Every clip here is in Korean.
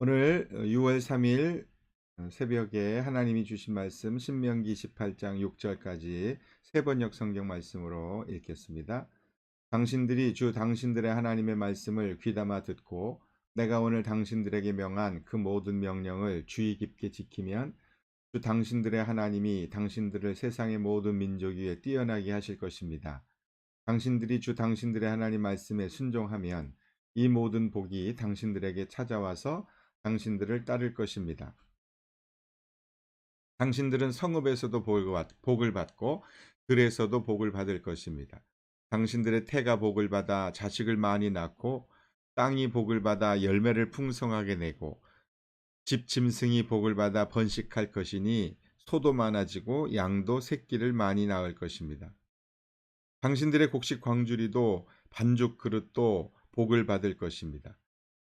오늘 6월 3일 새벽에 하나님이 주신 말씀 신명기 28장 6절까지 세 번역 성경 말씀으로 읽겠습니다. 당신들이 주 당신들의 하나님의 말씀을 귀담아 듣고 내가 오늘 당신들에게 명한 그 모든 명령을 주의 깊게 지키면 주 당신들의 하나님이 당신들을 세상의 모든 민족 위에 뛰어나게 하실 것입니다. 당신들이 주 당신들의 하나님 말씀에 순종하면 이 모든 복이 당신들에게 찾아와서 당신들을 따를 것입니다. 당신들은 성읍에서도 복을 받고 들에서도 복을 받을 것입니다. 당신들의 태가 복을 받아 자식을 많이 낳고 땅이 복을 받아 열매를 풍성하게 내고 집 짐승이 복을 받아 번식할 것이니 소도 많아지고 양도 새끼를 많이 낳을 것입니다. 당신들의 곡식 광주리도 반죽 그릇도 복을 받을 것입니다.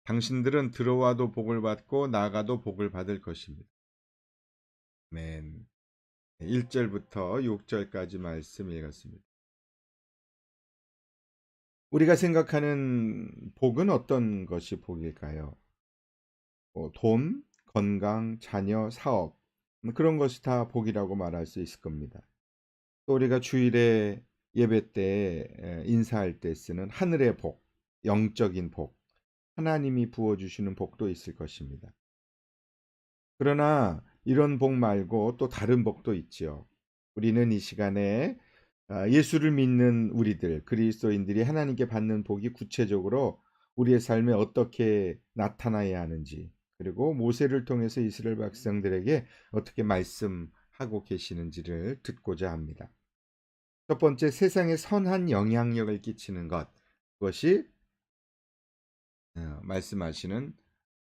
당신들은 들어와도 복을 받고 나가도 복을 받을 것입니다. 맨 1절부터 6절까지 말씀 읽었습니다. 우리가 생각하는 복은 어떤 것이 복일까요? 돈, 건강, 자녀, 사업 그런 것이 다 복이라고 말할 수 있을 겁니다. 또 우리가 주일에 예배 때 인사할 때 쓰는 하늘의 복, 영적인 복, 하나님이 부어주시는 복도 있을 것입니다. 그러나 이런 복 말고 또 다른 복도 있지요. 우리는 이 시간에 예수를 믿는 우리들, 그리스도인들이 하나님께 받는 복이 구체적으로 우리의 삶에 어떻게 나타나야 하는지, 그리고 모세를 통해서 이스라엘 백성들에게 어떻게 말씀하고 계시는지를 듣고자 합니다. 첫 번째, 세상에 선한 영향력을 끼치는 것, 그것이 말씀하시는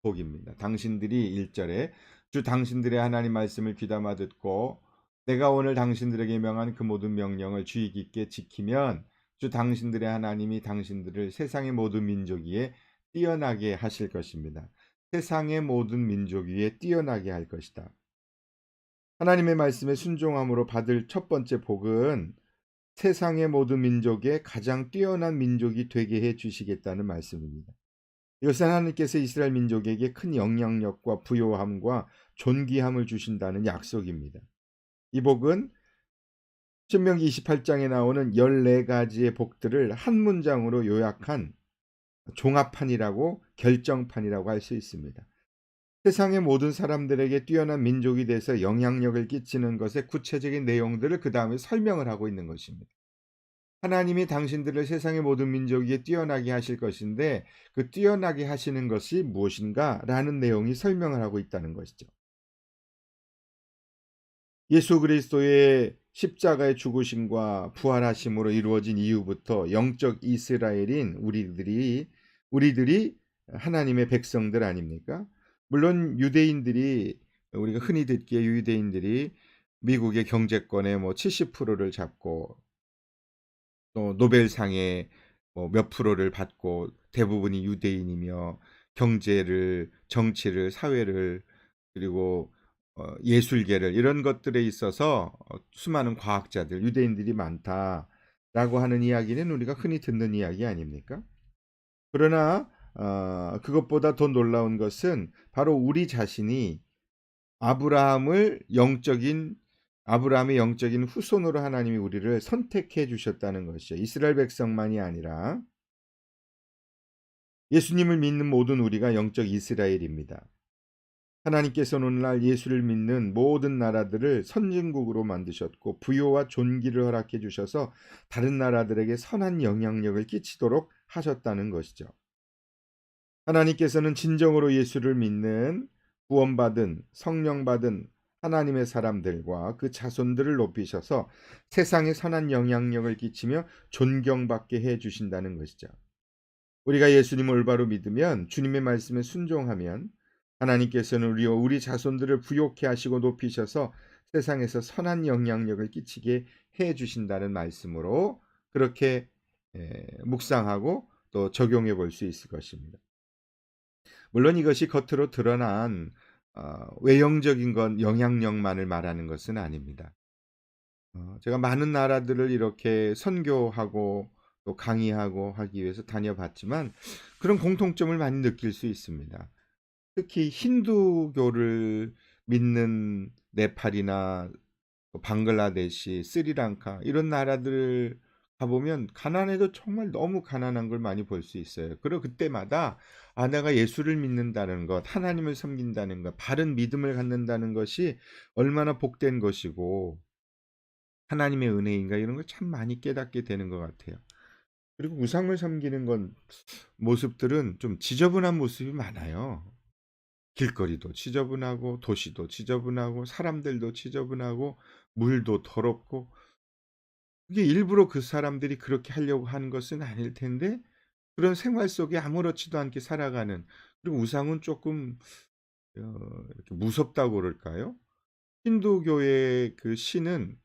복입니다. 당신들이 1절에 주 당신들의 하나님 말씀을 귀담아 듣고 내가 오늘 당신들에게 명한 그 모든 명령을 주의 깊게 지키면 주 당신들의 하나님이 당신들을 세상의 모든 민족 위에 뛰어나게 하실 것입니다. 세상의 모든 민족 위에 뛰어나게 할 것이다. 하나님의 말씀에 순종함으로 받을 첫 번째 복은 세상의 모든 민족의 가장 뛰어난 민족이 되게 해 주시겠다는 말씀입니다. 이것은 하나님께서 이스라엘 민족에게 큰 영향력과 부요함과 존귀함을 주신다는 약속입니다. 이 복은 신명기 28장에 나오는 14가지의 복들을 한 문장으로 요약한 종합판이라고 결정판이라고 할 수 있습니다. 세상의 모든 사람들에게 뛰어난 민족이 돼서 영향력을 끼치는 것의 구체적인 내용들을 그 다음에 설명을 하고 있는 것입니다. 하나님이 당신들을 세상의 모든 민족 위에 뛰어나게 하실 것인데 그 뛰어나게 하시는 것이 무엇인가 라는 내용이 설명을 하고 있다는 것이죠. 예수 그리스도의 십자가의 죽으심과 부활하심으로 이루어진 이후부터 영적 이스라엘인 우리들이 하나님의 백성들 아닙니까? 물론 유대인들이 우리가 흔히 듣기에 유대인들이 미국의 경제권의 70%를 잡고 또 노벨상의 몇 프로를 받고 대부분이 유대인이며 경제를, 정치를, 사회를 그리고 예술계를 이런 것들에 있어서 수많은 과학자들, 유대인들이 많다라고 하는 이야기는 우리가 흔히 듣는 이야기 아닙니까? 그러나 그것보다 더 놀라운 것은 바로 우리 자신이 아브라함의 영적인 후손으로 하나님이 우리를 선택해 주셨다는 것이죠. 이스라엘 백성만이 아니라 예수님을 믿는 모든 우리가 영적 이스라엘입니다. 하나님께서는 오늘날 예수를 믿는 모든 나라들을 선진국으로 만드셨고 부요와 존귀를 허락해 주셔서 다른 나라들에게 선한 영향력을 끼치도록 하셨다는 것이죠. 하나님께서는 진정으로 예수를 믿는 구원받은 성령받은 하나님의 사람들과 그 자손들을 높이셔서 세상에 선한 영향력을 끼치며 존경받게 해 주신다는 것이죠. 우리가 예수님을 올바로 믿으면 주님의 말씀에 순종하면 하나님께서는 우리 자손들을 부욕해 하시고 높이셔서 세상에서 선한 영향력을 끼치게 해 주신다는 말씀으로 그렇게 묵상하고 또 적용해 볼 수 있을 것입니다. 물론 이것이 겉으로 드러난 외형적인 건 영향력만을 말하는 것은 아닙니다. 제가 많은 나라들을 이렇게 선교하고 또 강의하고 하기 위해서 다녀봤지만 그런 공통점을 많이 느낄 수 있습니다. 특히 힌두교를 믿는 네팔이나 방글라데시, 스리랑카 이런 나라들 가보면 가난해도 정말 너무 가난한 걸 많이 볼 수 있어요. 그리고 그때마다 내가 예수를 믿는다는 것, 하나님을 섬긴다는 것, 바른 믿음을 갖는다는 것이 얼마나 복된 것이고 하나님의 은혜인가 이런 걸 참 많이 깨닫게 되는 것 같아요. 그리고 우상을 섬기는 건 모습들은 좀 지저분한 모습이 많아요. 길거리도 지저분하고 도시도 지저분하고 사람들도 지저분하고 물도 더럽고 그게 일부러 그 사람들이 그렇게 하려고 하는 것은 아닐 텐데 그런 생활 속에 아무렇지도 않게 살아가는 그리고 우상은 조금 이렇게 무섭다고 그럴까요? 힌두교의 그 신은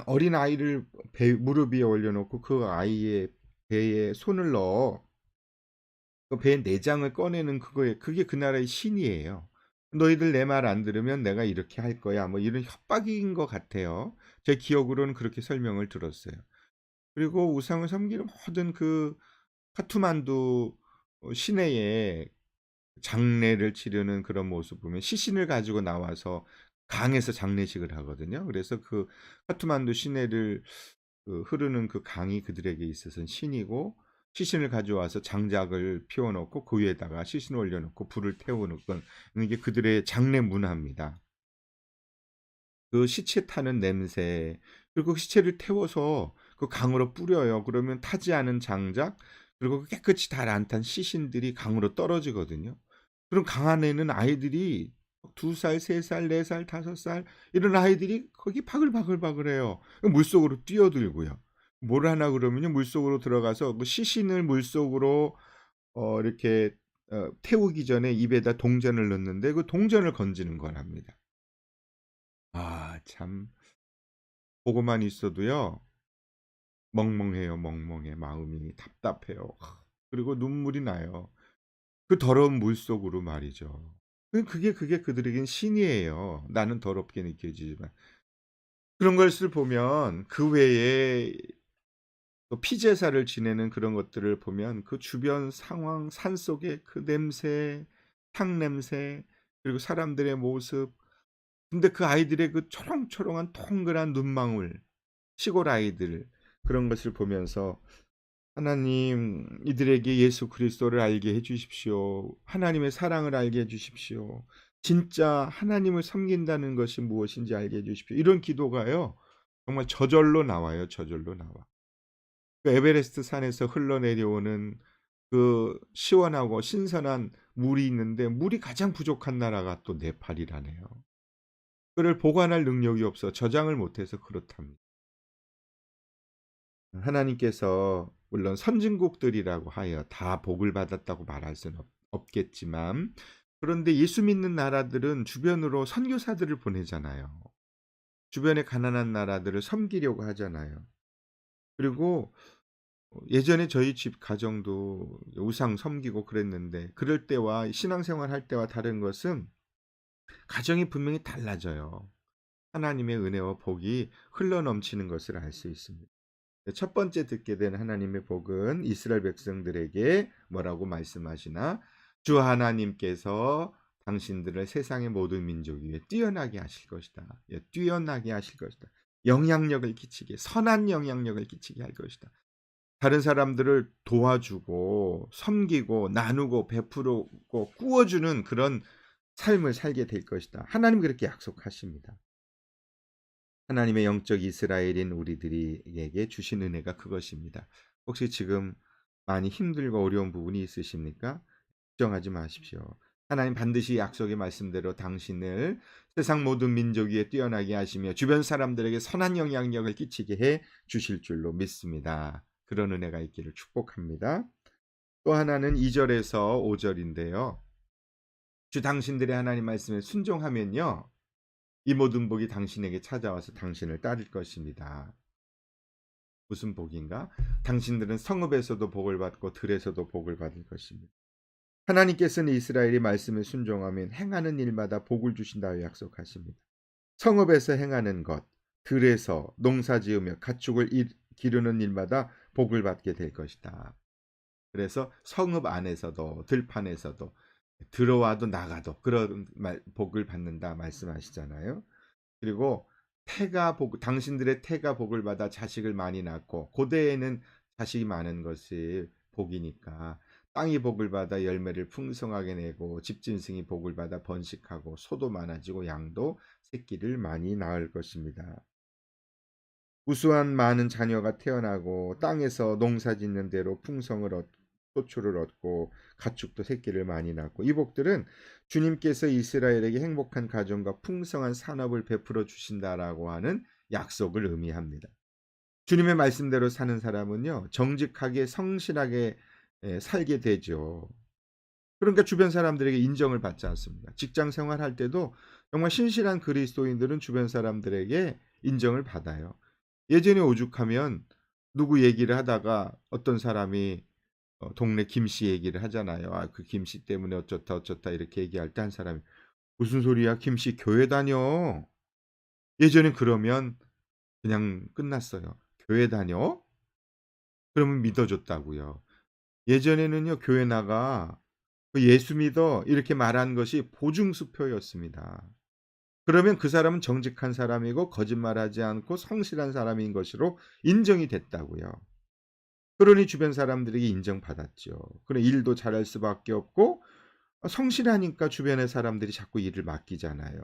어린아이를 무릎 위에 올려놓고 그 아이의 배에 손을 넣어 그 배 내장을 꺼내는 그게 그 나라의 신이에요. 너희들 내 말 안 들으면 내가 이렇게 할 거야. 뭐 이런 협박인 것 같아요. 제 기억으로는 그렇게 설명을 들었어요. 그리고 우상을 섬기는 모든 그 카투만두 시내에 장례를 치르는 그런 모습 보면 시신을 가지고 나와서 강에서 장례식을 하거든요. 그래서 그 카투만두 시내를 흐르는 그 강이 그들에게 있어서는 신이고 시신을 가져와서 장작을 피워 놓고 그 위에다가 시신을 올려 놓고 불을 태우는 건 이게 그들의 장례 문화입니다. 그 시체 타는 냄새 그리고 그 시체를 태워서 그 강으로 뿌려요. 그러면 타지 않은 장작 그리고 그 깨끗이 잘 안 탄 시신들이 강으로 떨어지거든요. 그럼 강 안에는 아이들이 2살, 3살, 4살, 5살 이런 아이들이 거기 바글바글바글해요. 물속으로 뛰어들고요. 뭘 하나 그러면요. 물속으로 들어가서 그 시신을 물속으로 이렇게 태우기 전에 입에다 동전을 넣는데 그 동전을 건지는 거랍니다. 참 보고만 있어도요. 멍멍해요. 멍멍해. 마음이 답답해요. 그리고 눈물이 나요. 그 더러운 물속으로 말이죠. 그게 그들에겐 신이에요. 나는 더럽게 느껴지지만. 그런 것을 보면 그 외에 또 피제사를 지내는 그런 것들을 보면 그 주변 상황, 산속의 그 냄새, 향 냄새, 그리고 사람들의 모습. 근데 그 아이들의 그 초롱초롱한 동그란 눈망울, 시골 아이들 그런 것을 보면서 하나님 이들에게 예수 그리스도를 알게 해 주십시오. 하나님의 사랑을 알게 해 주십시오. 진짜 하나님을 섬긴다는 것이 무엇인지 알게 해 주십시오. 이런 기도가요. 정말 저절로 나와요. 저절로 나와. 그 에베레스트 산에서 흘러내려오는 그 시원하고 신선한 물이 있는데 물이 가장 부족한 나라가 또 네팔이라네요. 그를 보관할 능력이 없어 저장을 못해서 그렇답니다. 하나님께서 물론 선진국들이라고 하여 다 복을 받았다고 말할 수는 없겠지만 그런데 예수 믿는 나라들은 주변으로 선교사들을 보내잖아요. 주변의 가난한 나라들을 섬기려고 하잖아요. 그리고 예전에 저희 집 가정도 우상 섬기고 그랬는데 그럴 때와 신앙생활 할 때와 다른 것은 가정이 분명히 달라져요. 하나님의 은혜와 복이 흘러넘치는 것을 알 수 있습니다. 첫 번째 듣게 된 하나님의 복은 이스라엘 백성들에게 뭐라고 말씀하시나? 주 하나님께서 당신들을 세상의 모든 민족 위에 뛰어나게 하실 것이다. 뛰어나게 하실 것이다. 영향력을 끼치게, 선한 영향력을 끼치게 할 것이다. 다른 사람들을 도와주고 섬기고 나누고 베푸고 꾸어주는 그런 삶을 살게 될 것이다. 하나님 그렇게 약속하십니다. 하나님의 영적 이스라엘인 우리들에게 주신 은혜가 그것입니다. 혹시 지금 많이 힘들고 어려운 부분이 있으십니까? 걱정하지 마십시오. 하나님 반드시 약속의 말씀대로 당신을 세상 모든 민족 위에 뛰어나게 하시며 주변 사람들에게 선한 영향력을 끼치게 해 주실 줄로 믿습니다. 그런 은혜가 있기를 축복합니다. 또 하나는 2절에서 5절인데요. 주 당신들의 하나님 말씀에 순종하면요. 이 모든 복이 당신에게 찾아와서 당신을 따를 것입니다. 무슨 복인가? 당신들은 성읍에서도 복을 받고 들에서도 복을 받을 것입니다. 하나님께서는 이스라엘이 말씀에 순종하면 행하는 일마다 복을 주신다고 약속하십니다. 성읍에서 행하는 것, 들에서 농사지으며 가축을 기르는 일마다 복을 받게 될 것이다. 그래서 성읍 안에서도 들판에서도 들어와도 나가도 그런 복을 받는다 말씀하시잖아요. 그리고 태가 복, 당신들의 태가 복을 받아 자식을 많이 낳고, 고대에는 자식이 많은 것이 복이니까 땅이 복을 받아 열매를 풍성하게 내고, 집짐승이 복을 받아 번식하고, 소도 많아지고 양도 새끼를 많이 낳을 것입니다. 우수한 많은 자녀가 태어나고, 땅에서 농사 짓는 대로 풍성을 얻고 소출을 얻고, 가축도 새끼를 많이 낳고, 이 복들은 주님께서 이스라엘에게 행복한 가정과 풍성한 산업을 베풀어 주신다라고 하는 약속을 의미합니다. 주님의 말씀대로 사는 사람은요, 정직하게 성실하게 살게 되죠. 그러니까 주변 사람들에게 인정을 받지 않습니다. 직장 생활할 때도 정말 신실한 그리스도인들은 주변 사람들에게 인정을 받아요. 예전에 오죽하면 누구 얘기를 하다가 어떤 사람이 동네 김씨 얘기를 하잖아요. 아, 그 김씨 때문에 어쩌다 어쩌다 이렇게 얘기할 때 한 사람이 무슨 소리야? 김씨 교회 다녀. 예전엔 그러면 그냥 끝났어요. 교회 다녀? 그러면 믿어줬다고요. 예전에는요, 교회 나가 그 예수 믿어 이렇게 말한 것이 보증수표였습니다. 그러면 그 사람은 정직한 사람이고 거짓말하지 않고 성실한 사람인 것으로 인정이 됐다고요. 그러니 주변 사람들에게 인정받았죠. 그래 일도 잘할 수밖에 없고 성실하니까 주변의 사람들이 자꾸 일을 맡기잖아요.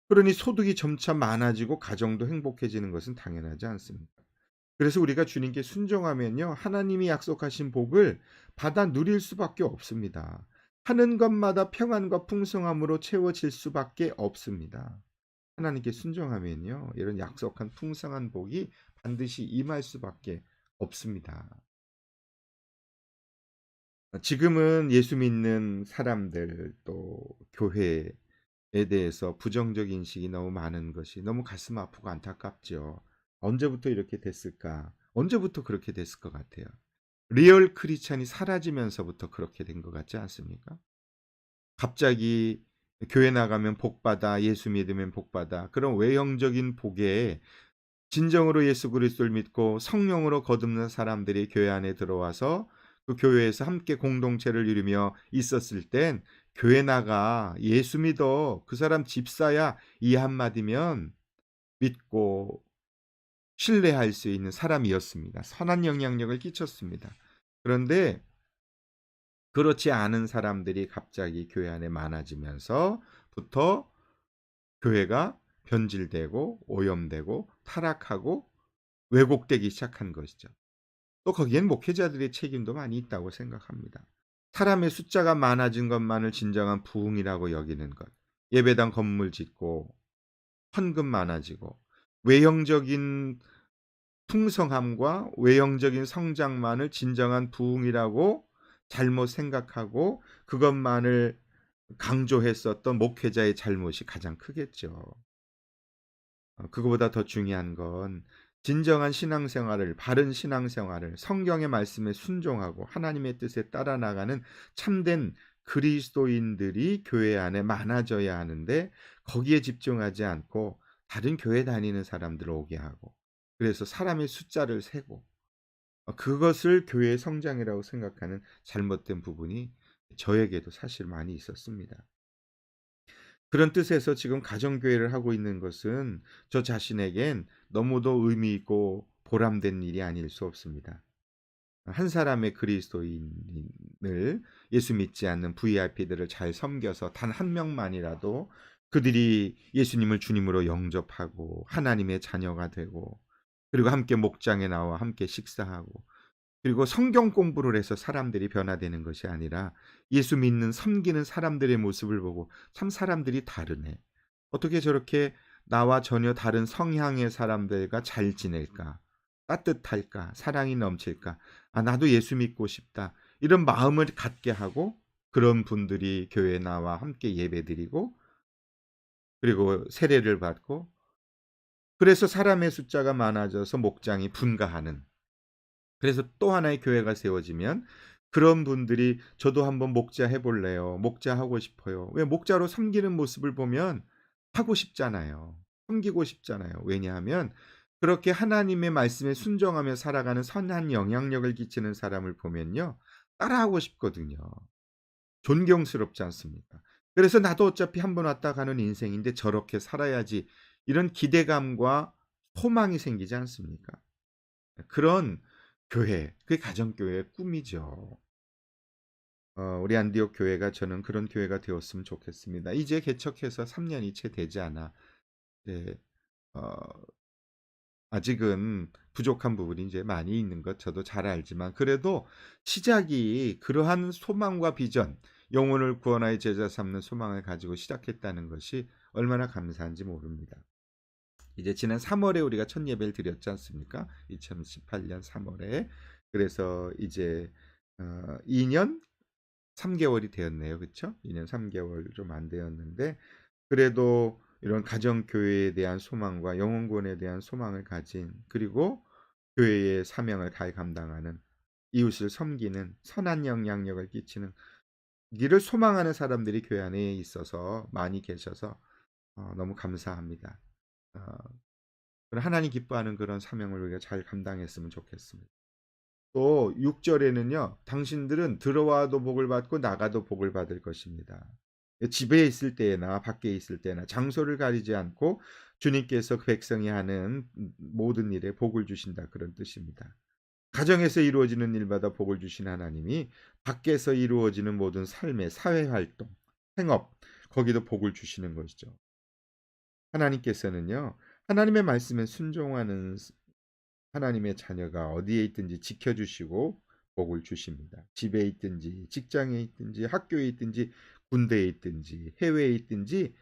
그러니 소득이 점차 많아지고 가정도 행복해지는 것은 당연하지 않습니까? 그래서 우리가 주님께 순종하면요, 하나님이 약속하신 복을 받아 누릴 수밖에 없습니다. 하는 것마다 평안과 풍성함으로 채워질 수밖에 없습니다. 하나님께 순종하면요, 이런 약속한 풍성한 복이 반드시 임할 수밖에 없습니다. 지금은 예수 믿는 사람들 또 교회에 대해서 부정적 인식이 너무 많은 것이 너무 가슴 아프고 안타깝죠. 언제부터 이렇게 됐을까? 언제부터 그렇게 됐을 것 같아요. 리얼 크리스찬이 사라지면서부터 그렇게 된 것 같지 않습니까? 갑자기 교회 나가면 복 받아, 예수 믿으면 복 받아. 그런 외형적인 복에 진정으로 예수 그리스도를 믿고 성령으로 거듭난 사람들이 교회 안에 들어와서 그 교회에서 함께 공동체를 이루며 있었을 땐 교회 나가 예수 믿어 그 사람 집사야 이 한마디면 믿고 신뢰할 수 있는 사람이었습니다. 선한 영향력을 끼쳤습니다. 그런데 그렇지 않은 사람들이 갑자기 교회 안에 많아지면서부터 교회가 변질되고 오염되고 타락하고 왜곡되기 시작한 것이죠. 또 거기엔 목회자들의 책임도 많이 있다고 생각합니다. 사람의 숫자가 많아진 것만을 진정한 부흥이라고 여기는 것, 예배당 건물 짓고 헌금 많아지고 외형적인 풍성함과 외형적인 성장만을 진정한 부흥이라고 잘못 생각하고 그것만을 강조했었던 목회자의 잘못이 가장 크겠죠. 그거보다 더 중요한 건 진정한 신앙생활을, 바른 신앙생활을 성경의 말씀에 순종하고 하나님의 뜻에 따라 나가는 참된 그리스도인들이 교회 안에 많아져야 하는데, 거기에 집중하지 않고 다른 교회 다니는 사람들을 오게 하고, 그래서 사람의 숫자를 세고 그것을 교회의 성장이라고 생각하는 잘못된 부분이 저에게도 사실 많이 있었습니다. 그런 뜻에서 지금 가정교회를 하고 있는 것은 저 자신에겐 너무도 의미 있고 보람된 일이 아닐 수 없습니다. 한 사람의 그리스도인을, 예수 믿지 않는 VIP들을 잘 섬겨서 단 한 명만이라도 그들이 예수님을 주님으로 영접하고 하나님의 자녀가 되고, 그리고 함께 목장에 나와 함께 식사하고, 그리고 성경 공부를 해서 사람들이 변화되는 것이 아니라 예수 믿는 섬기는 사람들의 모습을 보고 참 사람들이 다르네. 어떻게 저렇게 나와 전혀 다른 성향의 사람들과 잘 지낼까? 따뜻할까? 사랑이 넘칠까? 아, 나도 예수 믿고 싶다. 이런 마음을 갖게 하고, 그런 분들이 교회에 나와 함께 예배드리고 그리고 세례를 받고, 그래서 사람의 숫자가 많아져서 목장이 분가하는, 그래서 또 하나의 교회가 세워지면 그런 분들이 저도 한번 목자 해볼래요. 목자 하고 싶어요. 왜? 목자로 섬기는 모습을 보면 하고 싶잖아요. 섬기고 싶잖아요. 왜냐하면 그렇게 하나님의 말씀에 순종하며 살아가는 선한 영향력을 끼치는 사람을 보면요, 따라하고 싶거든요. 존경스럽지 않습니까? 그래서 나도 어차피 한 번 왔다 가는 인생인데 저렇게 살아야지 이런 기대감과 소망이 생기지 않습니까? 그런 교회, 그게 가정교회의 꿈이죠. 우리 안디옥 교회가 저는 그런 교회가 되었으면 좋겠습니다. 이제 개척해서 3년이 채 되지 않아 네, 어, 아직은 부족한 부분이 이제 많이 있는 것 저도 잘 알지만 그래도 시작이 그러한 소망과 비전, 영혼을 구원하여 제자 삼는 소망을 가지고 시작했다는 것이 얼마나 감사한지 모릅니다. 이제 지난 3월에 우리가 첫 예배를 드렸지 않습니까? 2018년 3월에. 그래서 이제 2년 3개월이 되었네요. 그렇죠? 2년 3개월 좀 안 되었는데 그래도 이런 가정 교회에 대한 소망과 영혼 구원에 대한 소망을 가진 그리고 교회의 사명을 잘 감당하는 이웃을 섬기는 선한 영향력을 끼치는 이를 소망하는 사람들이 교회 안에 있어서 많이 계셔서 너무 감사합니다. 어, 하나님 기뻐하는 그런 사명을 우리가 잘 감당했으면 좋겠습니다. 또 6절에는요. 당신들은 들어와도 복을 받고 나가도 복을 받을 것입니다. 집에 있을 때나 밖에 있을 때나 장소를 가리지 않고 주님께서 그 백성이 하는 모든 일에 복을 주신다 그런 뜻입니다. 가정에서 이루어지는 일마다 복을 주신 하나님이 밖에서 이루어지는 모든 삶의 사회활동, 생업 거기도 복을 주시는 것이죠. 하나님께서는요. 하나님의 말씀에 순종하는 하나님의 자녀가 어디에 있든지 지켜주시고 복을 주십니다. 집에 있든지 직장에 있든지 학교에 있든지 군대에 있든지 해외에 있든지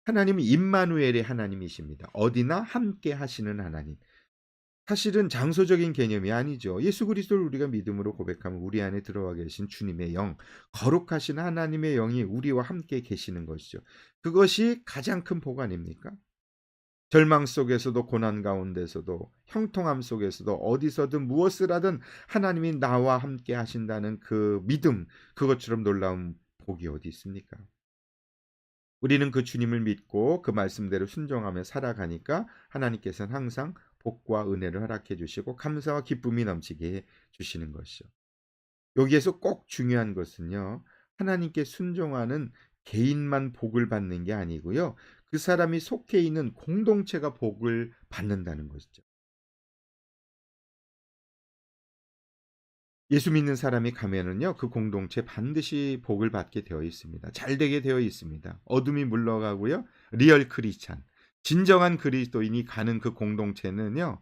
하나님은 임마누엘의 하나님이십니다. 어디나 함께 하시는 하나님. 사실은 장소적인 개념이 아니죠. 예수 그리스도를 우리가 믿음으로 고백하면 우리 안에 들어와 계신 주님의 영, 거룩하신 하나님의 영이 우리와 함께 계시는 것이죠. 그것이 가장 큰 복 아닙니까? 절망 속에서도 고난 가운데서도 형통함 속에서도 어디서든 무엇을 하든 하나님이 나와 함께 하신다는 그 믿음, 그것처럼 놀라운 복이 어디 있습니까? 우리는 그 주님을 믿고 그 말씀대로 순종하며 살아가니까 하나님께서는 항상 복과 은혜를 허락해 주시고 감사와 기쁨이 넘치게 해 주시는 것이죠. 여기에서 꼭 중요한 것은요. 하나님께 순종하는 개인만 복을 받는 게 아니고요. 그 사람이 속해 있는 공동체가 복을 받는다는 것이죠. 예수 믿는 사람이 가면은요. 그 공동체 반드시 복을 받게 되어 있습니다. 잘 되게 되어 있습니다. 어둠이 물러가고요. 리얼 크리스찬, 진정한 그리스도인이 가는 그 공동체는요.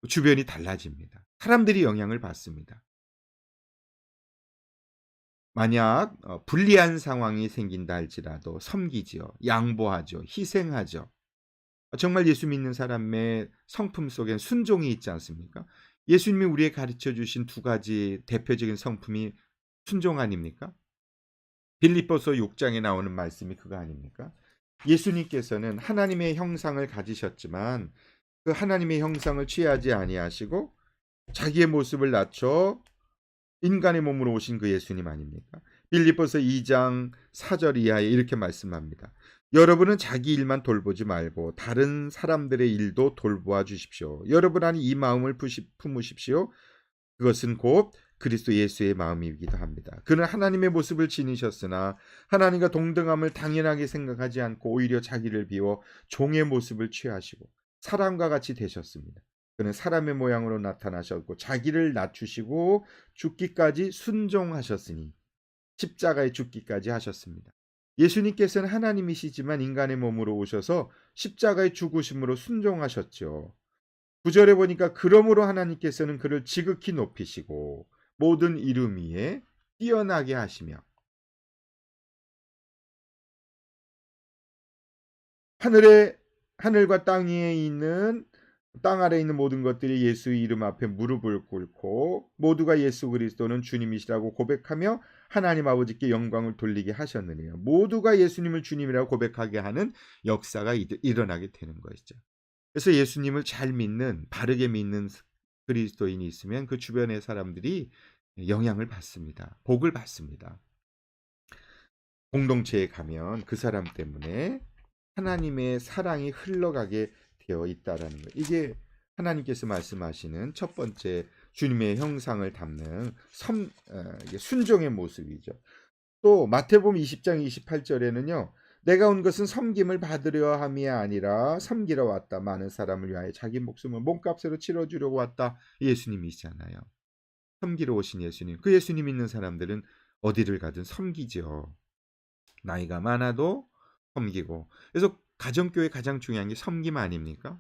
주변이 달라집니다. 사람들이 영향을 받습니다. 만약 불리한 상황이 생긴다 할지라도 섬기지요. 양보하죠. 희생하죠. 정말 예수 믿는 사람의 성품 속엔 순종이 있지 않습니까? 예수님이 우리에게 가르쳐 주신 두 가지 대표적인 성품이 순종 아닙니까? 빌립보서 6장에 나오는 말씀이 그거 아닙니까? 예수님께서는 하나님의 형상을 가지셨지만 그 하나님의 형상을 취하지 아니하시고 자기의 모습을 낮춰 인간의 몸으로 오신 그 예수님 아닙니까? 빌립보서 2장 4절 이하에 이렇게 말씀합니다. 여러분은 자기 일만 돌보지 말고 다른 사람들의 일도 돌보아 주십시오. 여러분 안에 이 마음을 품으십시오. 그것은 곧 그리스도 예수의 마음이기도 합니다. 그는 하나님의 모습을 지니셨으나 하나님과 동등함을 당연하게 생각하지 않고 오히려 자기를 비워 종의 모습을 취하시고 사람과 같이 되셨습니다. 그는 사람의 모양으로 나타나셨고 자기를 낮추시고 죽기까지 순종하셨으니 십자가에 죽기까지 하셨습니다. 예수님께서는 하나님이시지만 인간의 몸으로 오셔서 십자가에 죽으심으로 순종하셨죠. 9절에 보니까 그러므로 하나님께서는 그를 지극히 높이시고 모든 이름 위에 뛰어나게 하시며 하늘과 땅 위에 있는 땅 아래에 있는 모든 것들이 예수 이름 앞에 무릎을 꿇고 모두가 예수 그리스도는 주님이시라고 고백하며 하나님 아버지께 영광을 돌리게 하셨느니요. 모두가 예수님을 주님이라고 고백하게 하는 역사가 일어나게 되는 것이죠. 그래서 예수님을 잘 믿는 바르게 믿는 그리스도인이 있으면 그 주변의 사람들이 영향을 받습니다. 복을 받습니다. 공동체에 가면 그 사람 때문에 하나님의 사랑이 흘러가게 되어 있다라는 거. 이게 하나님께서 말씀하시는 첫 번째 주님의 형상을 담는 순종의 모습이죠. 또 마태복음 20장 28절에는요. 내가 온 것은 섬김을 받으려 함이 아니라 섬기러 왔다. 많은 사람을 위하여 자기 목숨을 몸값으로 치러주려고 왔다. 예수님이시잖아요. 섬기러 오신 예수님. 그 예수님 믿는 사람들은 어디를 가든 섬기죠. 나이가 많아도 섬기고. 그래서 가정교회 가장 중요한 게 섬김 아닙니까?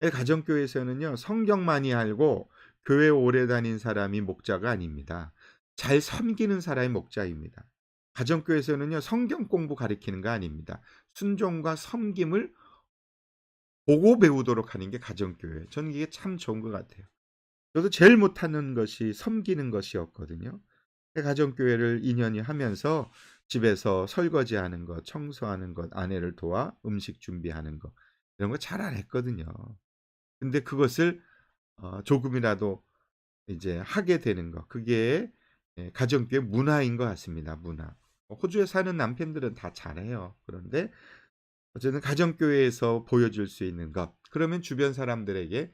가정교회에서는요. 성경 많이 알고 교회 오래 다닌 사람이 목자가 아닙니다. 잘 섬기는 사람이 목자입니다. 가정교회에서는요. 성경 공부 가르치는 거 아닙니다. 순종과 섬김을 보고 배우도록 하는 게 가정교회. 저는 이게 참 좋은 것 같아요. 저도 제일 못하는 것이 섬기는 것이었거든요. 가정교회를 2년이 하면서 집에서 설거지하는 것, 청소하는 것, 아내를 도와 음식 준비하는 것 이런 거 잘 안 했거든요. 근데 그것을 조금이라도 이제 하게 되는 것 그게 가정교회 문화인 것 같습니다. 문화. 호주에 사는 남편들은 다 잘해요. 그런데 어쨌든 가정교회에서 보여줄 수 있는 것 그러면 주변 사람들에게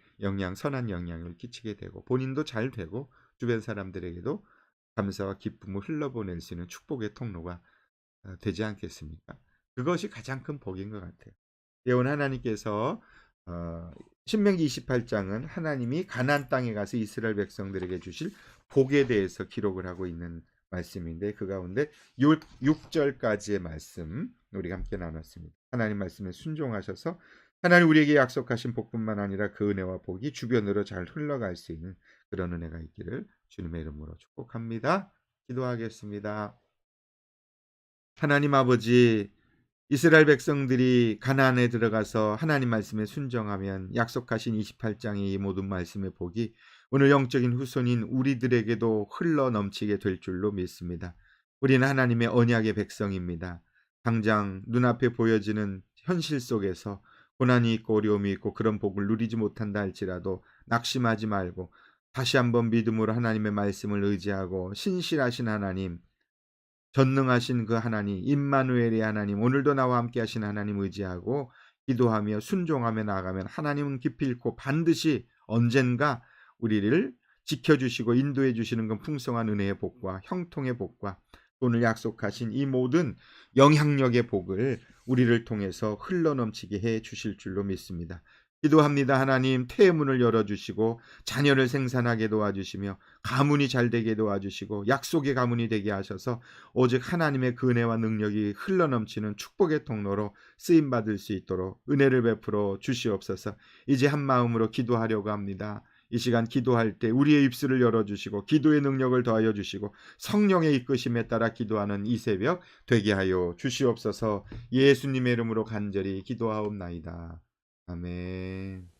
선한 영향을 끼치게 되고 본인도 잘 되고 주변 사람들에게도 감사와 기쁨을 흘러보낼 수 있는 축복의 통로가 되지 않겠습니까? 그것이 가장 큰 복인 것 같아요. 예언 하나님께서 신명기 28장은 하나님이 가나안 땅에 가서 이스라엘 백성들에게 주실 복에 대해서 기록을 하고 있는 말씀인데 그 가운데 6절까지의 말씀 우리가 함께 나눴습니다. 하나님 말씀에 순종하셔서 하나님 우리에게 약속하신 복뿐만 아니라 그 은혜와 복이 주변으로 잘 흘러갈 수 있는 그런 은혜가 있기를 주님의 이름으로 축복합니다. 기도하겠습니다. 하나님 아버지 이스라엘 백성들이 가나안에 들어가서 하나님 말씀에 순종하면 약속하신 28장의 이 모든 말씀의 복이 오늘 영적인 후손인 우리들에게도 흘러 넘치게 될 줄로 믿습니다. 우리는 하나님의 언약의 백성입니다. 당장 눈앞에 보여지는 현실 속에서 고난이 있고 어려움이 있고 그런 복을 누리지 못한다 할지라도 낙심하지 말고 다시 한번 믿음으로 하나님의 말씀을 의지하고 신실하신 하나님 전능하신 그 하나님 임마누엘의 하나님 오늘도 나와 함께 하신 하나님 의지하고 기도하며 순종하며 나아가면 하나님은 기필코 반드시 언젠가 우리를 지켜주시고 인도해 주시는 건 풍성한 은혜의 복과 형통의 복과 오늘 약속하신 이 모든 영향력의 복을 우리를 통해서 흘러넘치게 해 주실 줄로 믿습니다. 기도합니다. 하나님 태의 문을 열어주시고 자녀를 생산하게 도와주시며 가문이 잘되게 도와주시고 약속의 가문이 되게 하셔서 오직 하나님의 그 은혜와 능력이 흘러넘치는 축복의 통로로 쓰임받을 수 있도록 은혜를 베풀어 주시옵소서. 이제 한 마음으로 기도하려고 합니다. 이 시간 기도할 때 우리의 입술을 열어주시고 기도의 능력을 더하여 주시고 성령의 이끄심에 따라 기도하는 이 새벽 되게 하여 주시옵소서. 예수님의 이름으로 간절히 기도하옵나이다. 아멘.